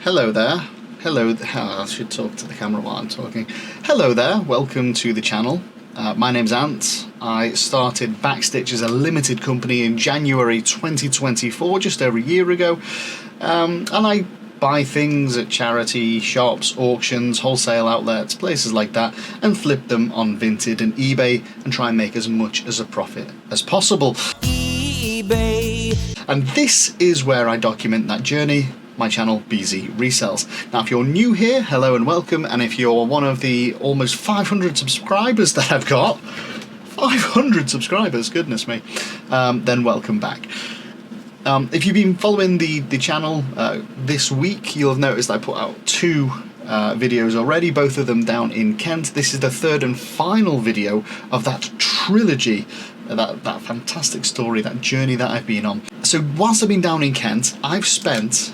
Hello there. I should talk to the camera while I'm talking. Hello there, welcome to the channel. My name's Ant. I started Backstitch as a limited company in January 2024, just over a year ago. And I buy things at charity shops, auctions, wholesale outlets, places like that, and flip them on Vinted and eBay and try and make as much as a profit as possible. eBay. And this is where I document that journey. My channel, BZ Resells. Now, if you're new here, hello and welcome, and if you're one of the almost 500 subscribers that I've got, 500 subscribers, goodness me, then welcome back. If you've been following the channel this week, you'll have noticed I put out two videos already, both of them down in Kent. This is the third and final video of that trilogy, that fantastic story, that journey that I've been on. So whilst I've been down in Kent, I've spent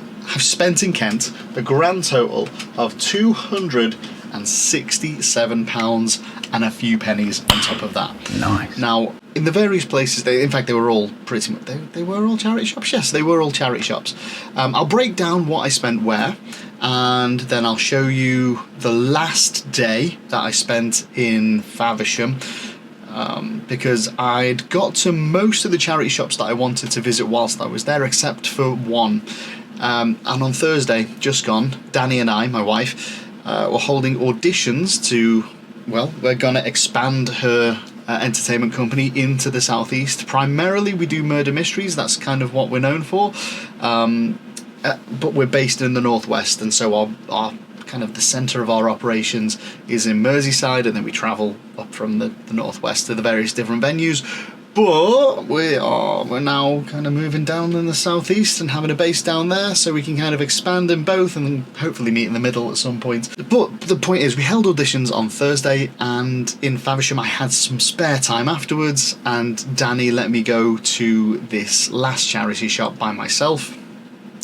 in Kent the grand total of £267 and a few pennies on top of that. Nice. Now, in the various places, they were all pretty much, they were all charity shops. Yes, they were all charity shops. I'll break down what I spent where, and then I'll show you the last day that I spent in Faversham. Because I'd got to most of the charity shops that I wanted to visit whilst I was there, except for one. And on Thursday, just gone, Danny and I, my wife, were holding auditions to, well, we're going to expand her entertainment company into the southeast. Primarily we do murder mysteries, that's kind of what we're known for, but we're based in the northwest, and so our kind of the centre of our operations is in Merseyside, and then we travel up from the northwest to the various different venues. But we're now kind of moving down in the southeast and having a base down there, so we can kind of expand in both and hopefully meet in the middle at some point. But the point is, we held auditions on Thursday, and in Faversham I had some spare time afterwards, and Danny let me go to this last charity shop by myself,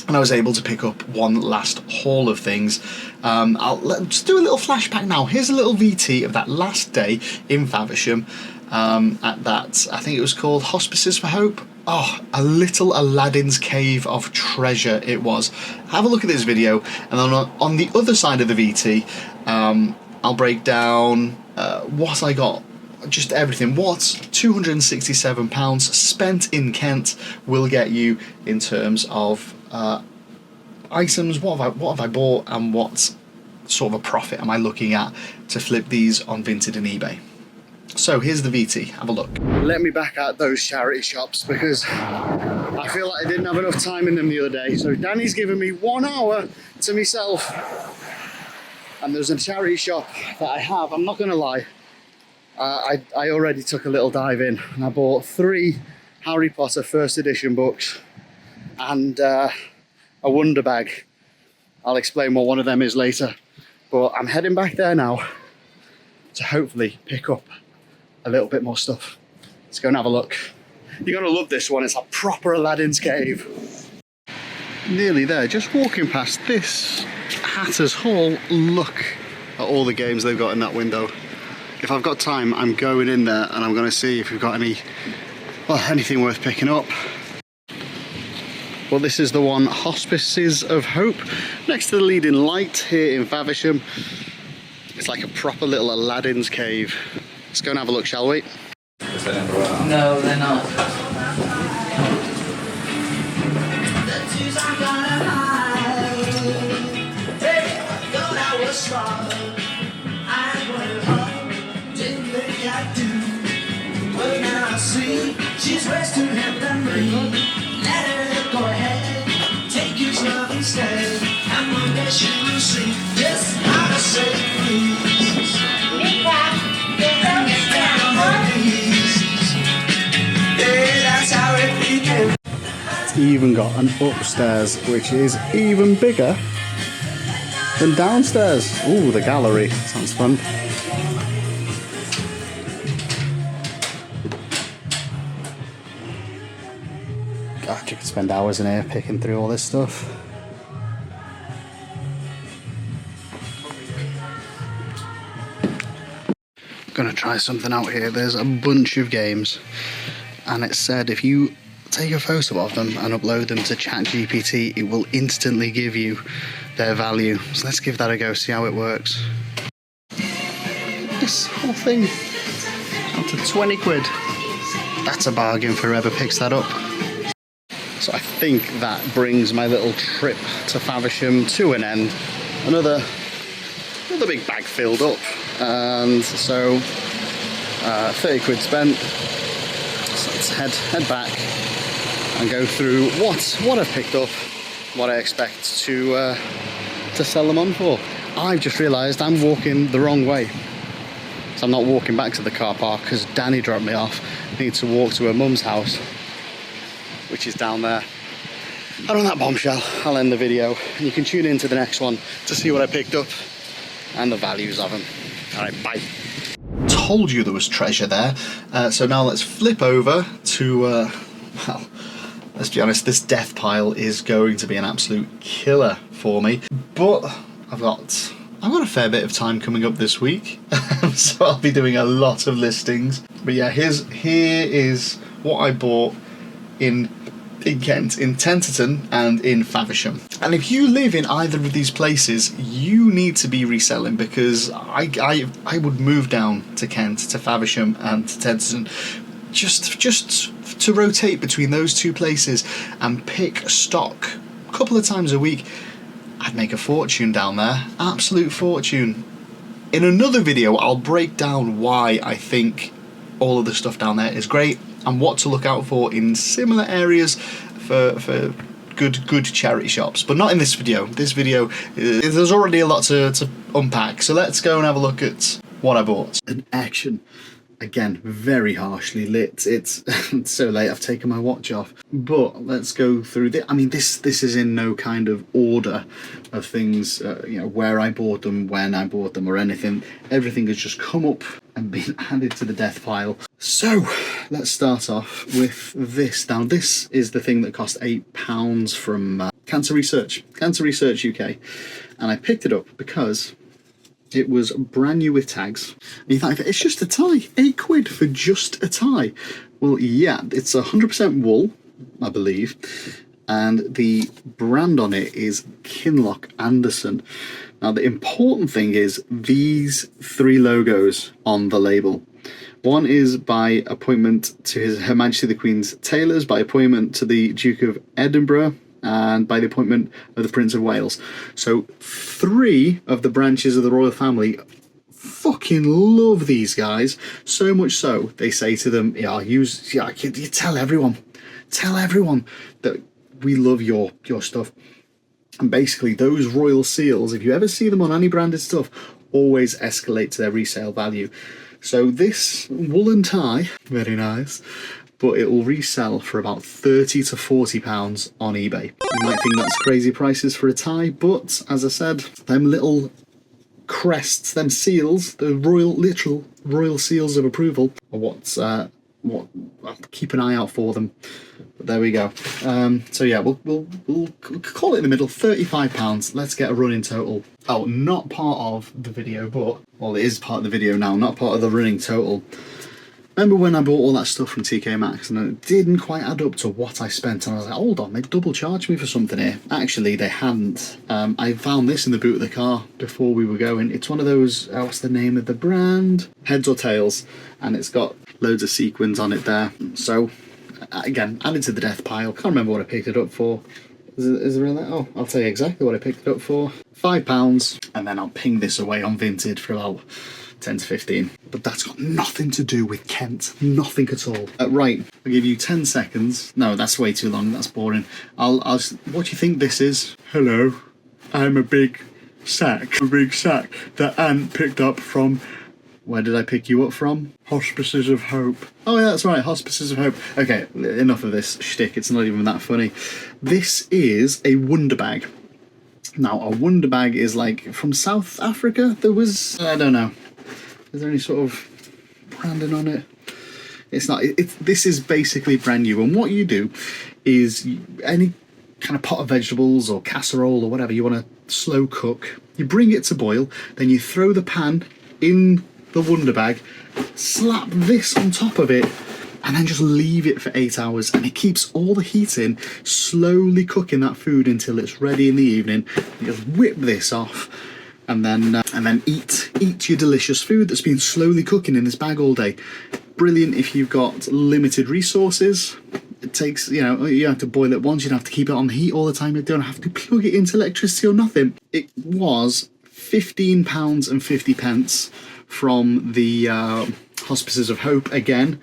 and I was able to pick up one last haul of things. Let's do a little flashback now. Here's a little VT of that last day in Faversham. At that, I think it was called Hospices for Hope. Oh, a little Aladdin's cave of treasure it was. Have a look at this video, and then on the other side of the VT, I'll break down what I got, just everything. What £267 spent in Kent will get you in terms of items. What have I bought, and what sort of a profit am I looking at to flip these on Vinted and eBay? So here's the VT, have a look. Let me back out those charity shops because I feel like I didn't have enough time in them the other day. So Danny's given me 1 hour to myself. And there's a charity shop that I have, I'm not gonna lie, I already took a little dive in, and I bought 3 Harry Potter first edition books and a wonder bag. I'll explain what one of them is later. But I'm heading back there now to hopefully pick up a little bit more stuff. Let's go and have a look. You're gonna love this one, it's a proper Aladdin's cave. Nearly there, just walking past this Hatter's Hall, look at all the games they've got in that window. If I've got time, I'm going in there and I'm gonna see if we've got anything worth picking up. Well, this is the one, Hospices of Hope, next to the leading light here in Faversham. It's like a proper little Aladdin's cave. Let's go and have a look, shall we? No, they're not. She's resting her memory. Let her go ahead, take his love instead. And one day she will see just how to say please. It's even got an upstairs, which is even bigger than downstairs. Ooh, the gallery, sounds fun. God, you could spend hours in here picking through all this stuff. Gonna try something out here. There's a bunch of games, and it said if you take a photo of them and upload them to ChatGPT, it will instantly give you their value. So let's give that a go, see how it works. This whole thing up to 20 quid. That's a bargain for whoever picks that up. So I think that brings my little trip to Faversham to an end. Another big bag filled up, and so 30 quid spent. So let's head back and go through what I've picked up, what I expect to sell them on for. I've just realised I'm walking the wrong way. So I'm not walking back to the car park because Danny dropped me off. I need to walk to her mum's house, which is down there. And on that bombshell, I'll end the video. And you can tune in to the next one to see what I picked up and the values of them. Alright, bye. Told you there was treasure there. So now let's flip over to, well, let's be honest, this death pile is going to be an absolute killer for me. But I've got a fair bit of time coming up this week, so I'll be doing a lot of listings. But yeah, here is what I bought in Kent, in Tenterton and in Faversham. And if you live in either of these places, you need to be reselling, because I would move down to Kent, to Faversham and to Tenterton just to rotate between those two places and pick stock a couple of times a week. I'd make a fortune down there, absolute fortune. In another video, I'll break down why I think all of the stuff down there is great and what to look out for in similar areas for good charity shops, but not in this video. This video, there's already a lot to unpack, so let's go and have a look at what I bought. An action. Again, very harshly lit. It's so late, I've taken my watch off. But let's go through this. I mean, this is in no kind of order of things, you know, where I bought them, when I bought them, or anything. Everything has just come up and been added to the death pile. So, let's start off with this. Now, this is the thing that cost £8 from Cancer Research UK. And I picked it up because it was brand new with tags. And you thought, it's just a tie, 8 quid for just a tie. Well, yeah, it's 100% wool, I believe, and the brand on it is Kinloch Anderson. Now, the important thing is these 3 logos on the label. One is by appointment to Her Majesty the Queen's tailors, by appointment to the Duke of Edinburgh, and by the appointment of the Prince of Wales. So 3 of the branches of the royal family fucking love these guys, so much so they say to them, you tell everyone that we love your stuff. And basically those royal seals, if you ever see them on any branded stuff, always escalate to their resale value. So this woolen tie, very nice, but it will resell for about £30 to £40 on eBay. You might think that's crazy prices for a tie, but as I said, them little crests, them seals, the literal royal seals of approval, are what I'll keep an eye out for them. But there we go. So yeah, we'll call it in the middle, £35. Let's get a running total. Oh, not part of the video, but, well, it is part of the video now, not part of the running total. Remember when I bought all that stuff from TK Maxx and it didn't quite add up to what I spent, and I was like, hold on, they double charged me for something here. Actually, they hadn't. I found this in the boot of the car before we were going. It's one of those, what's the name of the brand? Heads or Tails, and it's got loads of sequins on it there. So, again, added to the death pile. Can't remember what I picked it up for. Is there really? Oh, I'll tell you exactly what I picked it up for. £5, and then I'll ping this away on Vinted for about 10 to 15. But that's got nothing to do with Kent. Nothing at all. Right, I'll give you 10 seconds. No, that's way too long. That's boring. What do you think this is? Hello, I'm a big sack. A big sack that Ant picked up from... Where did I pick you up from? Hospices of Hope. Oh yeah, that's right, Hospices of Hope. Okay, enough of this shtick. It's not even that funny. This is a Wonder Bag. Now, a Wonder Bag is like from South Africa. There was... I don't know. Is there any sort of branding on it? It's not. This is basically brand new. And what you do is any kind of pot of vegetables or casserole or whatever you want to slow cook, you bring it to boil, then you throw the pan in the Wonder Bag, slap this on top of it, and then just leave it for 8 hours, and it keeps all the heat in, slowly cooking that food until it's ready in the evening. You just whip this off, and then eat your delicious food that's been slowly cooking in this bag all day. Brilliant if you've got limited resources. It takes, you know, you have to boil it once, you don't have to keep it on the heat all the time, you don't have to plug it into electricity or nothing. It was £15.50 from the Hospices of Hope again,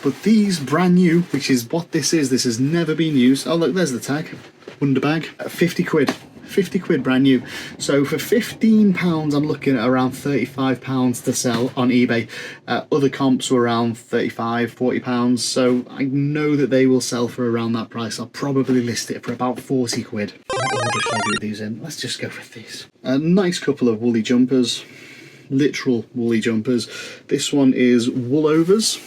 but these brand new, which is what this has never been used. Oh look, there's the tag, Wonder Bag, 50 quid. 50 quid brand new. So for £15 I'm looking at around £35 to sell on eBay. Other comps were around £35-40, so I know that they will sell for around that price. I'll probably list it for about 40 quid. What order should I do these in? Let's just go with these. A nice couple of woolly jumpers, literal woolly jumpers. This one is Woolovers.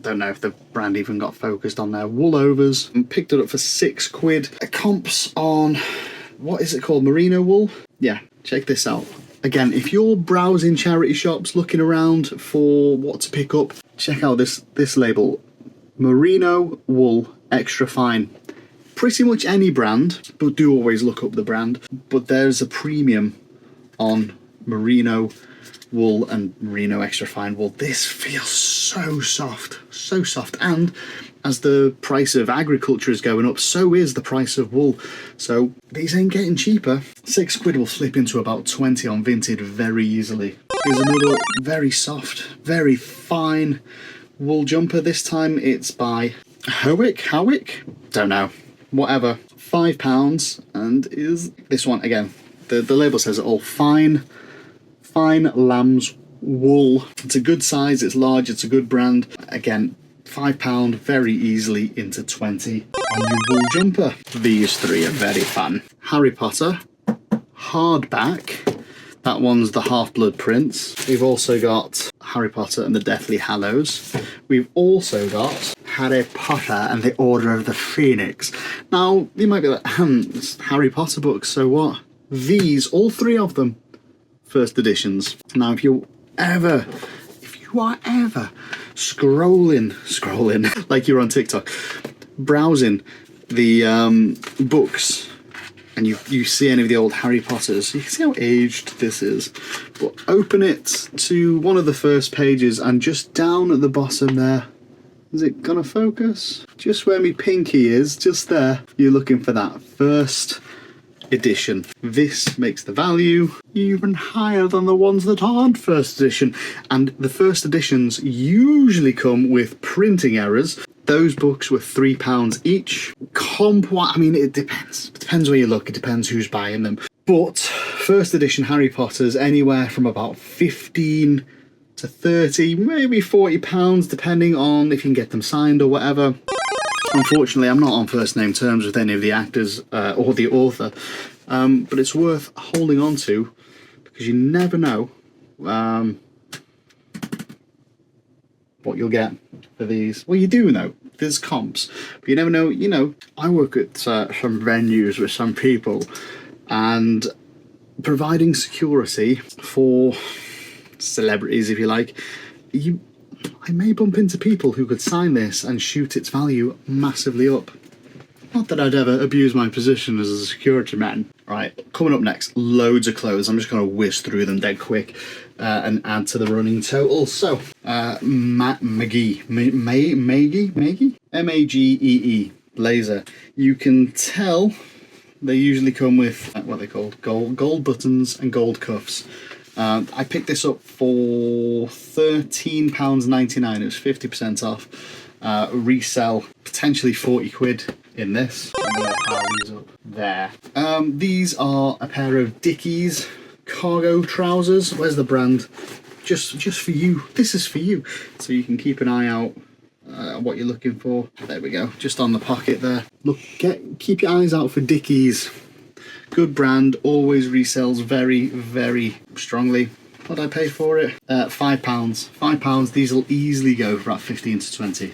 Don't know if the brand even got focused on there. Woolovers. Picked it up for 6 quid. Comps on, what is it called? Merino wool? Yeah, check this out. Again, if you're browsing charity shops, looking around for what to pick up, check out this label. Merino wool extra fine. Pretty much any brand, but do always look up the brand. But there's a premium on merino wool and merino extra fine wool. This feels so soft, so soft. And as the price of agriculture is going up, so is the price of wool. So these ain't getting cheaper. 6 quid will flip into about 20 on Vinted very easily. Here's another very soft, very fine wool jumper. This time it's by Howick? Don't know. Whatever. £5, and is this one again. The label says it all. Fine lamb's wool. It's a good size, it's large, it's a good brand. Again, £5 very easily into 20 on your wool jumper. These three are very fun. Harry Potter hardback. That one's the Half-Blood Prince. We've also got Harry Potter and the Deathly Hallows. We've also got Harry Potter and the Order of the Phoenix. Now, you might be like, it's Harry Potter books, so what? These, all three of them, first editions. Now, if you are ever scrolling like you're on TikTok, browsing the books, and you see any of the old Harry Potters, you can see how aged this is. But open it to one of the first pages, and just down at the bottom there, is it gonna focus? Just where my pinky is, just there, you're looking for that first edition. This makes the value even higher than the ones that aren't first edition. And the first editions usually come with printing errors. Those books were £3 each. I mean, it depends. It depends where you look. It depends who's buying them. But first edition Harry Potter's anywhere from about 15 to 30, maybe £40, depending on if you can get them signed or whatever. Unfortunately, I'm not on first name terms with any of the actors or the author, but it's worth holding on to, because you never know what you'll get for these. Well, you do know, there's comps, but you never know. You know, I work at some venues with some people, and providing security for celebrities, if you like, I may bump into people who could sign this and shoot its value massively up. Not that I'd ever abuse my position as a security man. Right, coming up next, loads of clothes. I'm just going to whiz through them dead quick and add to the running total. So, Magee, M-A-G-E-E, blazer. You can tell they usually come with what they called gold buttons and gold cuffs. I picked this up for £13.99. It was 50% off. Resell potentially 40 quid in this. I'm going to pile these up there. These are a pair of Dickies cargo trousers. Where's the brand? Just for you. This is for you. So you can keep an eye out what you're looking for. There we go. Just on the pocket there. Keep your eyes out for Dickies. Good brand, always resells very, very strongly. What did I pay for it? £5. £5. These will easily go for about 15 to 20.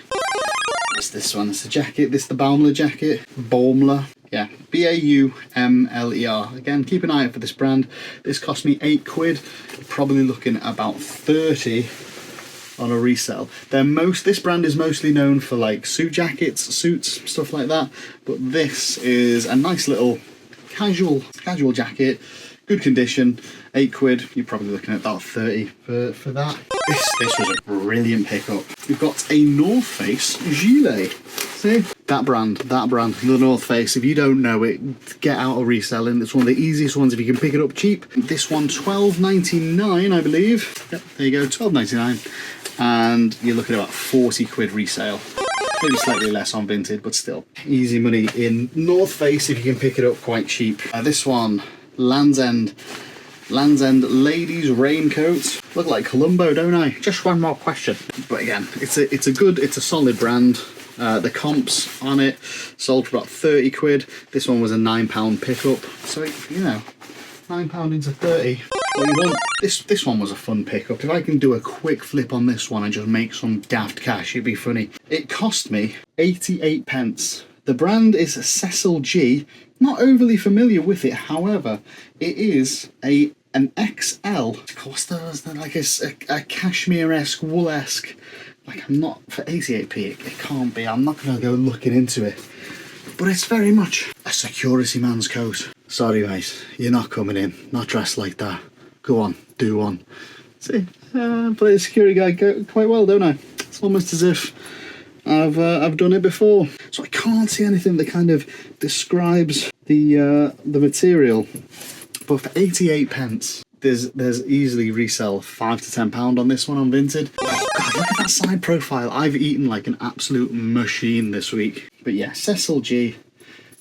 What's this one? It's a jacket. This is the Baumler jacket. Baumler. Yeah, B-A-U-M-L-E-R. Again, keep an eye out for this brand. This cost me 8 quid. Probably looking at about 30 on a resale. This brand is mostly known for like suit jackets, suits, stuff like that. But this is a nice little casual jacket, good condition, £8. You're probably looking at about 30 for that. This was a brilliant pickup. We've got a North Face gilet. See? That brand, the North Face. If you don't know it, get out of reselling. It's one of the easiest ones if you can pick it up cheap. This one, £12.99, I believe. Yep, there you go, £12.99. And you're looking at about 40 quid resale. Maybe slightly less on Vinted, but still. Easy money in North Face if you can pick it up quite cheap. This one, Land's End ladies raincoat. Look like Columbo, don't I? Just one more question. But again, it's a solid brand. The comps on it sold for about 30 quid. This one was a £9 pickup. So, you know, £9 into 30. What you want? This one was a fun pickup. If I can do a quick flip on this one and just make some daft cash, it'd be funny. It cost me 88 pence. The brand is Cecil G. Not overly familiar with it, however, it is an XL. What's those? They're like a cashmere-esque, wool-esque. Like, I'm not, for 88p, it can't be. I'm not going to go looking into it. But it's very much a security man's coat. Sorry, mate, you're not coming in. Not dressed like that. Go on, do one. See, I play the security guy quite well, don't I? It's almost as if I've done it before. So I can't see anything that kind of describes the material. But for 88 pence, there's easily resell £5 to £10 on this one on Vinted. Oh God, look at that side profile. I've eaten like an absolute machine this week. But yeah, Cecil G,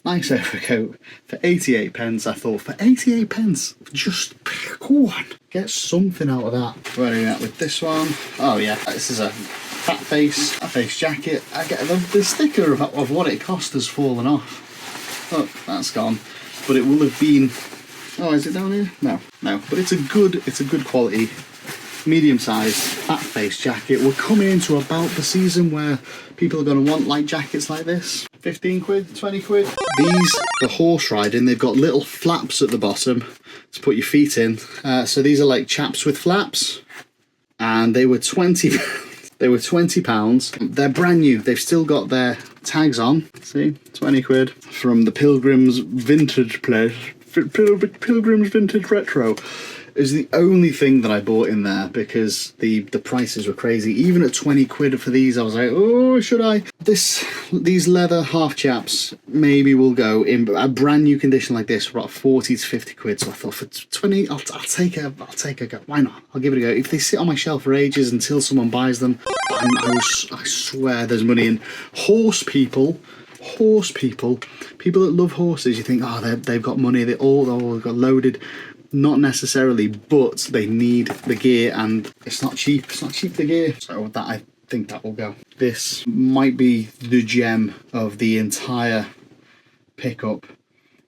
nice overcoat for 88 pence. I thought, for 88 pence, just go on, get something out of that. Where are we at with this one? Oh yeah, this is a fat face jacket. I get the sticker of what it cost has fallen off. Look, that's gone. But it will have been. Oh, is it down here? No. But it's a good quality, medium-sized, fat-face jacket. We're coming into about the season where people are going to want like jackets like this. 15 quid, 20 quid. These, the horse riding, they've got little flaps at the bottom to put your feet in. So these are like chaps with flaps, and they were 20. They were £20. They're brand new. They've still got their tags on. See, 20 quid from the Pilgrim's Vintage place. Pilgrim's Vintage Retro is the only thing that I bought in there because the prices were crazy. Even at 20 quid for these, I was like, oh, should I? These leather half chaps maybe will go in a brand new condition like this for about 40 to 50 quid. So I thought for 20, I'll take a go. Why not? I'll give it a go. If they sit on my shelf for ages until someone buys them, I swear there's money in. Horse people, people that love horses, you think, oh, they've got money, they've got loaded. Not necessarily, but they need the gear, and it's not cheap. It's not cheap, the gear. So that, I think that will go. This might be the gem of the entire pickup.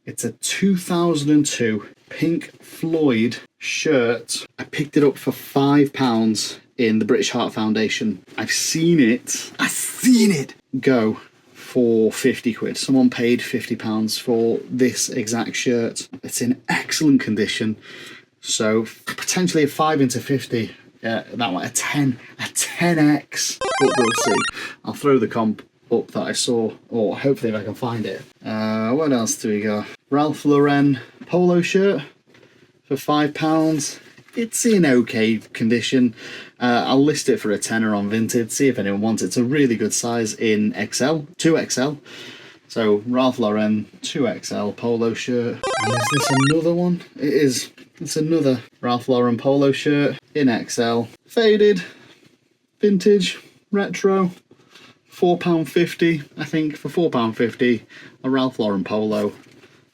It's a 2002 Pink Floyd shirt. I picked it up for £5 in the British Heart Foundation. I've seen it go for 50 quid. Someone paid £50 for this exact shirt. It's in excellent condition. So potentially a 5 into 50. Yeah, that one, a 10x. But we'll see. I'll throw the comp up that I saw, or hopefully if I can find it. What else do we got? Ralph Lauren polo shirt for £5. It's in okay condition. I'll list it for a tenner on Vinted, see if anyone wants it. It's a really good size in XL, 2XL. So Ralph Lauren 2XL polo shirt. And is this another one? It is. It's another Ralph Lauren polo shirt in XL. Faded, vintage, retro. £4.50, I think, for £4.50, a Ralph Lauren polo.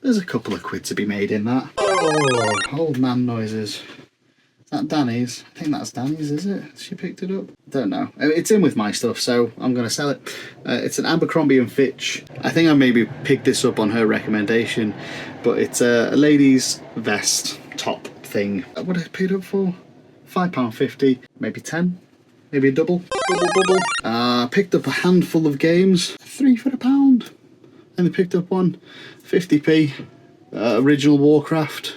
There's a couple of quid to be made in that. Oh, old man noises. Is that Danny's? I think that's Danny's, is it? She picked it up? Don't know. It's in with my stuff, so I'm going to sell it. It's an Abercrombie & Fitch. I think I maybe picked this up on her recommendation, but it's a ladies' vest top thing. What did I pick it up for? £5.50, maybe 10, maybe a double. Picked up a handful of games, 3 for £1. And they picked up one, 50p, original Warcraft.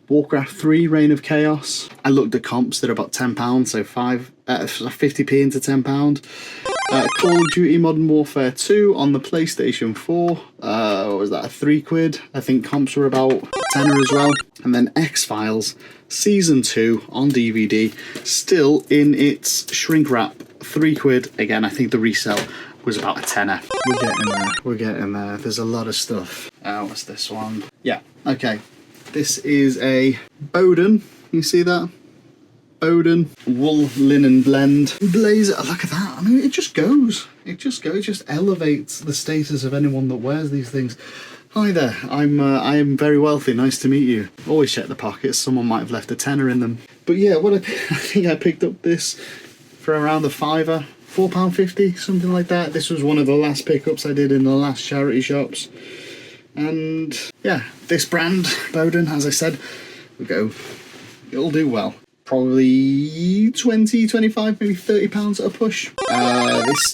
Warcraft 3 Reign of Chaos. I looked at comps, they're about £10, so 50p into £10. Call of Duty Modern Warfare 2 on the PlayStation 4. What was that, a £3? I think comps were about tenner as well. And then X-Files Season 2 on DVD, still in its shrink wrap, £3. Again, I think the resale was about a tenner. We're getting there. There's a lot of stuff. What's this one? Yeah, okay. This is a Bowden. You see that? Bowden wool linen blend blazer. Look at that. I mean, it just goes. It just elevates the status of anyone that wears these things. Hi there. I am very wealthy. Nice to meet you. Always check the pockets. Someone might have left a tenner in them. But yeah, I think I picked up this for around the £5, £4.50, something like that. This was one of the last pickups I did in the last charity shops. And yeah, this brand, Bowden, as I said, it'll do well. Probably 20, 25, maybe £30 at a push.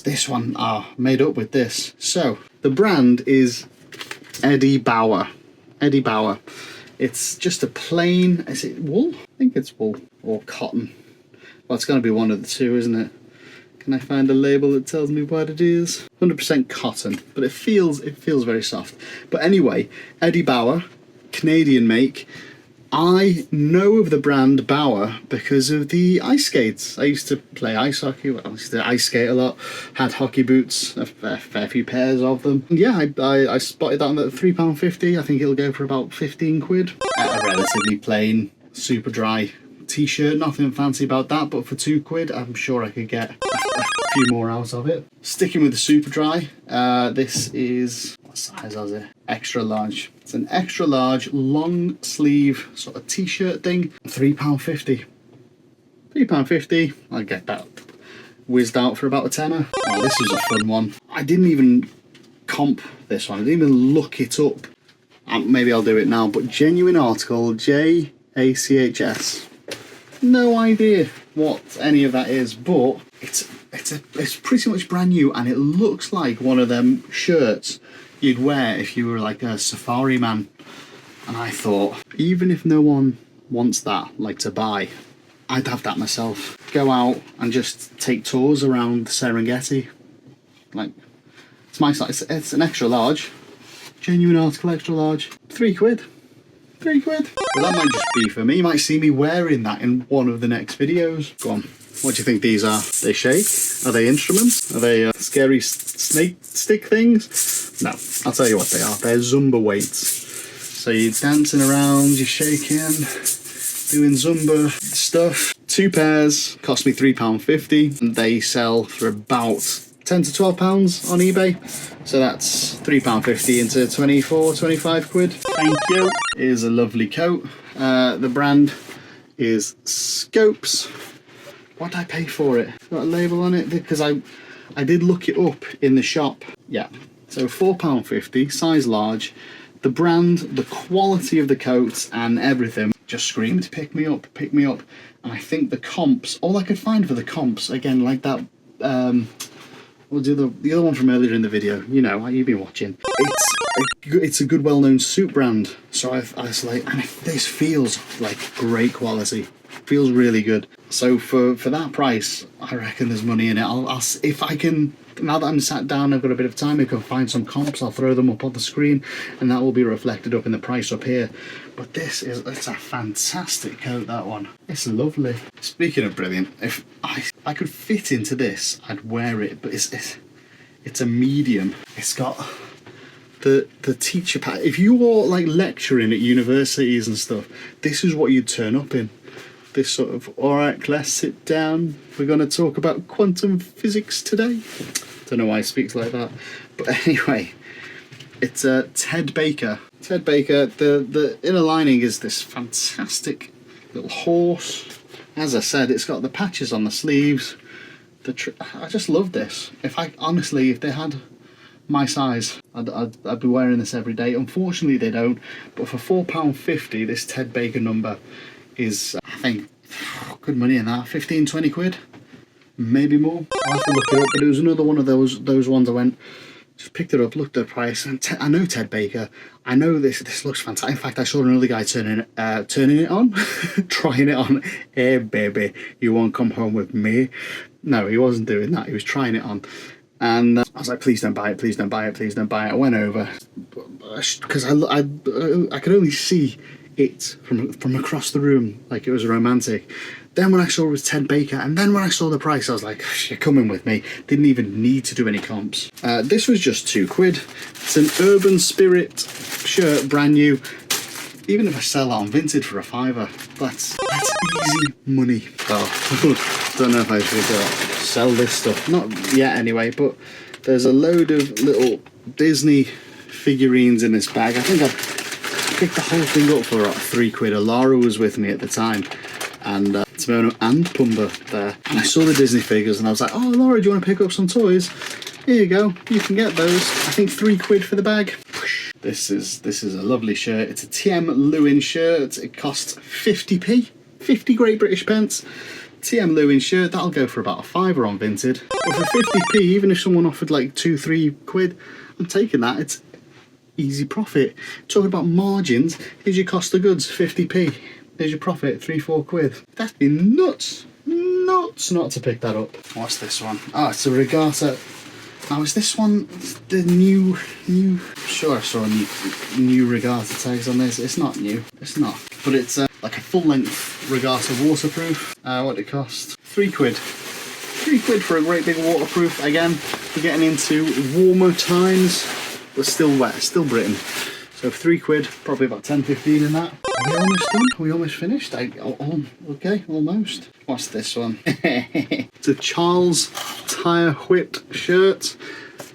This one, made up with this. So, the brand is Eddie Bauer. Eddie Bauer. It's just a plain, is it wool? I think it's wool or cotton. Well, it's going to be one of the two, isn't it? Can I find a label that tells me what it is? 100% cotton, but it feels very soft. But anyway, Eddie Bauer, Canadian make. I know of the brand Bauer because of the ice skates. I used to play ice hockey. Well, I used to ice skate a lot. Had hockey boots, a fair few pairs of them. And yeah, I spotted that at £3.50. I think it'll go for about £15. A relatively plain, super dry t-shirt. Nothing fancy about that, but for £2, I'm sure I could get a few more out of it. Sticking with the super dry, this is, what size is it? Extra large. It's an extra large long sleeve sort of t-shirt thing. £3.50. £3.50. I'll get that whizzed out for about a tenner. Oh, this is a fun one. I didn't even comp this one. I didn't even look it up. Maybe I'll do it now, but genuine article, JACHS. No idea what any of that is, but it's pretty much brand new, and it looks like one of them shirts you'd wear if you were like a safari man. And I thought, even if no one wants that, like to buy, I'd have that myself. Go out and just take tours around the Serengeti. Like, it's my size. It's an extra large, genuine article, extra large. £3. £3. Well, that might just be for me. You might see me wearing that in one of the next videos. Go on. What do you think these are? They shake? Are they instruments? Are they scary snake stick things? No, I'll tell you what they are. They're Zumba weights. So you're dancing around, you're shaking, doing Zumba stuff. 2 pairs, cost me £3.50. And they sell for about £10 to £12 on eBay. So that's £3.50 into 24, 25 quid. Thank you. Here's a lovely coat. The brand is Scopes. What did I pay for it? Got a label on it? Because I did look it up in the shop. Yeah, so £4.50, size large. The brand, the quality of the coats and everything just screamed, pick me up, pick me up. And I think the comps, all I could find for the comps, again, like that, we'll do the other one from earlier in the video, you know, you've been watching. It's a good, well-known suit brand. So I was like, and this feels like great quality. Feels really good. So for that price, I reckon there's money in it. I'll if I can, now that I'm sat down, I've got a bit of time, I can find some comps, I'll throw them up on the screen, and that will be reflected up in the price up here. But it's a fantastic coat, that one. It's lovely. Speaking of brilliant, if I could fit into this, I'd wear it, but it's a medium. It's got the teacher pad. If you were like lecturing at universities and stuff, this is what you'd turn up in. This sort of, alright class, sit down, we're going to talk about quantum physics today. Don't know why he speaks like that. But anyway, it's Ted Baker. Ted Baker, the inner lining is this fantastic little horse. As I said, it's got the patches on the sleeves. I just love this. If they had my size, I'd be wearing this every day. Unfortunately they don't, but for £4.50 this Ted Baker number is, I think, good money in that. 15, 20 quid, maybe more. I'll have to look it up, but it was another one of those ones I went, Just picked it up, looked at the price, and I know Ted Baker. I know this looks fantastic. In fact, I saw another guy turning it on, trying it on. Hey, baby, you won't come home with me? No, he wasn't doing that. He was trying it on. And I was like, please don't buy it, please don't buy it, please don't buy it. I went over, because I could only see it from across the room, like it was romantic. Then when I saw it was Ted Baker, and then when I saw the price, I was like, you're coming with me. Didn't even need to do any comps. This was just £2. It's an Urban Spirit shirt, brand new. Even if I sell that on Vinted for a £5, that's easy money. Oh, don't know if I should sell this stuff. Not yet anyway, but there's a load of little Disney figurines in this bag. I think I picked the whole thing up for about £3. Laura was with me at the time, and Timon and Pumba there. And I saw the Disney figures and I was like, oh, Laura, do you want to pick up some toys? Here you go, you can get those. I think £3 for the bag. This is a lovely shirt. It's a TM Lewin shirt. It costs 50p, 50 Great British pence. TM Lewin shirt, that'll go for about a £5 on Vinted. But for 50p, even if someone offered like £2-3, I'm taking that. It's easy profit. Talking about margins, here's your cost of goods, 50p. There's your profit, £3-4. That'd be nuts not to pick that up. What's this one? Oh, it's a regatta. Now, is this one the new? I'm sure I saw new regatta tags on this. It's not new. It's not. But it's like a full-length regatta waterproof. What did it cost? £3. £3 for a great big waterproof. Again, we're getting into warmer times, but still wet, still Britain. So £3, probably about 10-15 in that. Are we almost done? Are we almost finished? Okay, almost. What's this one? It's a Charles Tire Whip shirt.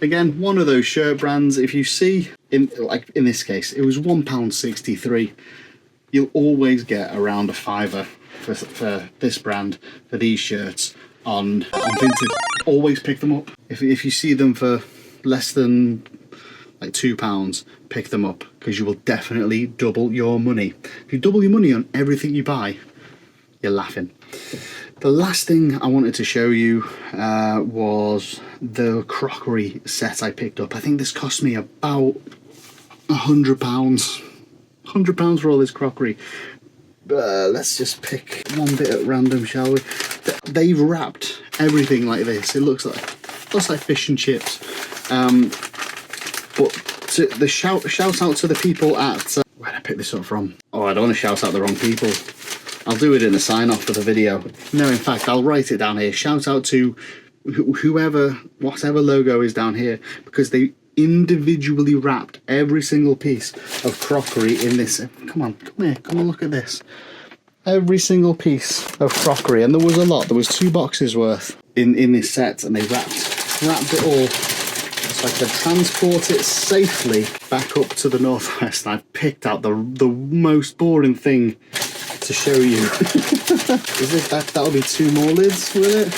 Again, one of those shirt brands. If you see, in this case, it was £1.63. You'll always get around a £5 for this brand, for these shirts on Vinted. Always pick them up. If you see them for less than like £2, pick them up, because you will definitely double your money. If you double your money on everything you buy, you're laughing. The last thing I wanted to show you was the crockery set I picked up. I think this cost me about £100. £100 for all this crockery. Let's just pick one bit at random, shall we? They've wrapped everything like this. It looks like fish and chips. But the shout out to the people at where did I pick this up from? Oh, I don't want to shout out the wrong people. I'll do it in the sign off for the video. No, in fact, I'll write it down here. Shout out to whoever, whatever logo is down here, because they individually wrapped every single piece of crockery in this. Come on, come and look at this. Every single piece of crockery, and there was a lot. There was 2 boxes worth in this set, and they wrapped it all, so I could transport it safely back up to the northwest. And I picked out the most boring thing to show you. Is it that'll be 2 more lids with it?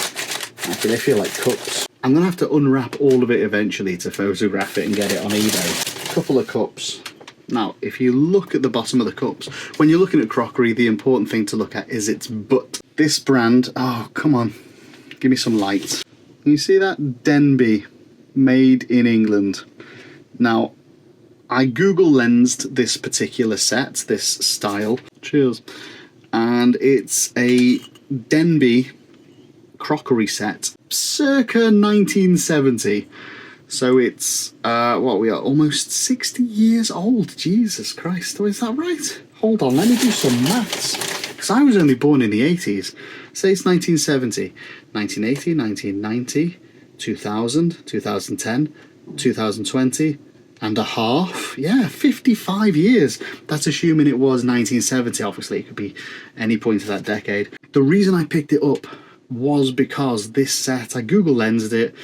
Actually, they feel like cups. I'm gonna have to unwrap all of it eventually to photograph it and get it on eBay. Couple of cups. Now, if you look at the bottom of the cups, when you're looking at crockery, the important thing to look at is its butt. This brand, oh come on, give me some light. Can you see that? Denby, made in England. Now, I Google lensed this particular set, this style. Cheers. And it's a Denby crockery set, circa 1970. So it's, what we are, almost 60 years old. Jesus Christ, is that right? Hold on, let me do some maths. Because I was only born in the 80s. Say it's 1970, 1980, 1990, 2000, 2010, 2020 and a half. Yeah, 55 years. That's assuming it was 1970. Obviously, it could be any point of that decade. The reason I picked it up was because this set, I Google lensed it,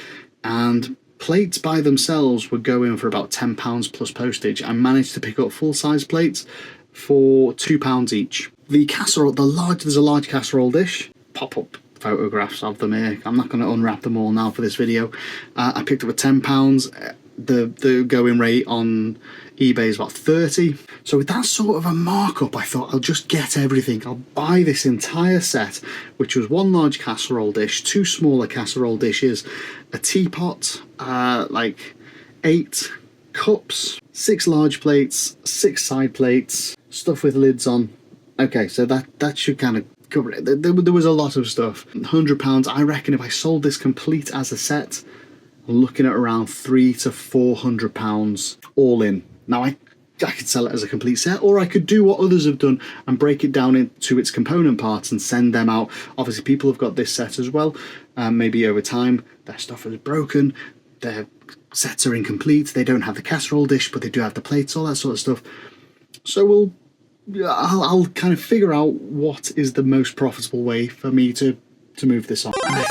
and plates by themselves were going for about £10 plus postage. I managed to pick up full-size plates for £2 each. The casserole, there's a large casserole dish. Pop-up photographs of them here. I'm not going to unwrap them all now for this video. I picked up at £10. The going rate on eBay is about 30. So with that sort of a markup, I thought I'll just get everything. I'll buy this entire set, which was 1 large casserole dish, 2 smaller casserole dishes, a teapot, like 8 cups, 6 large plates, 6 side plates, stuff with lids on. Okay, so that should kind of cover it. There was a lot of stuff. £100, I reckon if I sold this complete as a set, I'm looking at around £300 to £400 all in. Now I could sell it as a complete set, or I could do what others have done and break it down into its component parts and send them out. Obviously people have got this set as well. Maybe over time their stuff is broken, their sets are incomplete, they don't have the casserole dish but they do have the plates, all that sort of stuff. So I'll kind of figure out what is the most profitable way for me to move this on. I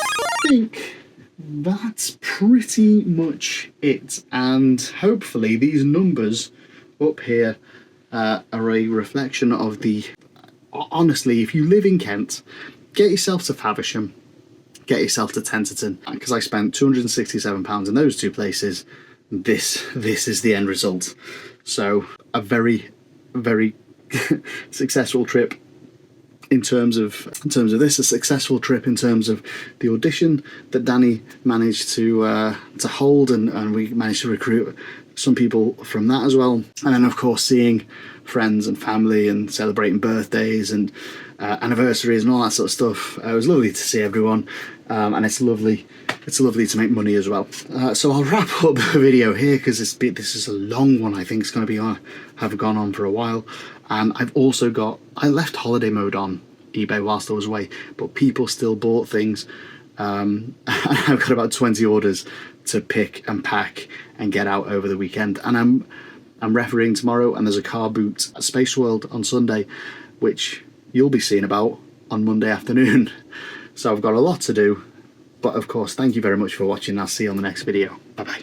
think that's pretty much it, and hopefully these numbers up here are a reflection of the... Honestly, if you live in Kent, get yourself to Faversham, get yourself to Tenterton, because I spent £267 in those two places. This is the end result. So a very, very successful trip in terms of this, a successful trip in terms of the audition that Danny managed to hold, and we managed to recruit some people from that as well. And then of course seeing friends and family and celebrating birthdays and anniversaries and all that sort of stuff. It was lovely to see everyone, and it's lovely to make money as well. So I'll wrap up the video here because this is a long one. I think it's going to be have gone on for a while. And I left holiday mode on eBay whilst I was away, but people still bought things. And I've got about 20 orders to pick and pack and get out over the weekend. And I'm refereeing tomorrow, and there's a car boot at Space World on Sunday, which you'll be seeing about on Monday afternoon. So I've got a lot to do. But of course, thank you very much for watching. I'll see you on the next video. Bye bye.